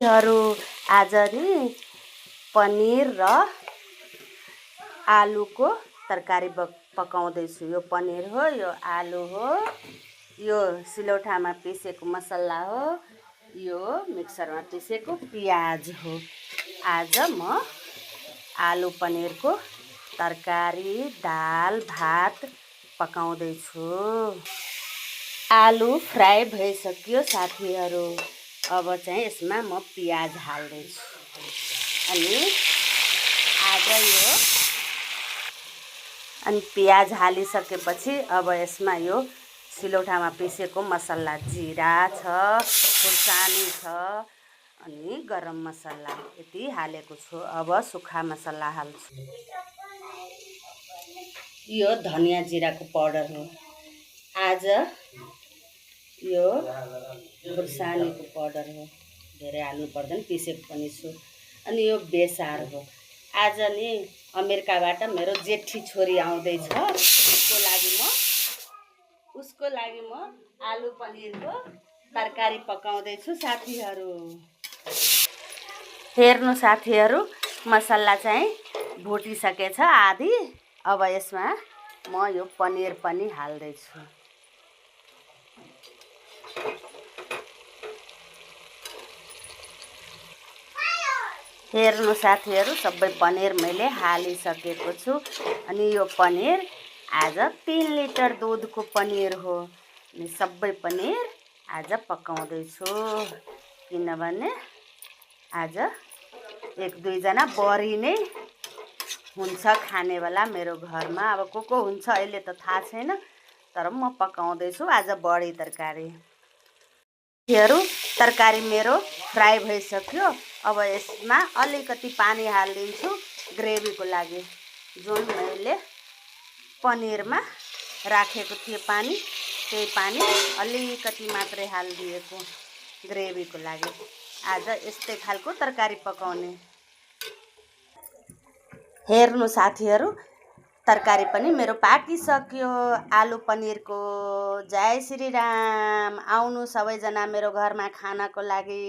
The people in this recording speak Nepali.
हरू आज नि पनिर र आलुको तरकारी पकाउँदैछु। यो पनिर हो, यो आलु हो, यो सिलौटामा पिसेको मसला हो, यो मिक्सरमा पिसेको प्याज हो। आज म आलु पनिरको तरकारी, दाल, भात पकाउँदैछु। आलु फ्राई भइसक्यो साथीहरू। अब चाहिँ यसमा म प्याज हाल्दैछु। अनि प्याज हालिसकेपछि अब यसमा यो सिलौटामा पिसेको मसला, जिरा छ, खुर्सानी छ, अनि गरम मसला यति हालेको छु। अब सुक्खा मसला हाल्छु। यो धनिया जिराको पाउडर हो। आज यो खुर्सानीको पाउडर हो, धेरै हाल्नु पर्दैन, पिसेको पनि छु। अनि यो बेसार हो। आज नि अमेरिकाबाट मेरो जेठी छोरी आउँदैछ, उसको लागि म आलु पनिरको तरकारी पकाउँदैछु साथीहरू। हेर्नु साथीहरू, मसला चाहिँ भुटिसकेछ आधी। अब यसमा म यो पनिर पनि हाल्दैछु। हेर्नु साथीहरू, सबै पनिर मैले हालिसकेको छु। अनि यो पनिर आज 3 लिटर दुधको पनिर हो। अनि सबै पनिर आज पकाउँदैछु, किनभने आज 1-2 जना बढी नै हुन्छ खानेवाला मेरो घरमा। अब को हुन्छ अहिले त थाहा छैन, तर म पकाउँदैछु आज बढी तरकारी। तरकारी मेरो फ्राई भइसक्यो। अब यसमा अलिकति पानी हालिदिन्छु ग्रेभीको लागि। जुन मैले पनिरमा राखेको थिएँ पानी, त्यही पानी अलिकति मात्रै हालिदिएको ग्रेभीको लागि। आज यस्तै खालको तरकारी पकाउने। हेर्नु साथीहरू, तरकारी पनि मेरो पाकिसक्यो आलु पनिरको। जय श्री राम। आउनु सबैजना मेरो घरमा खानको लागि।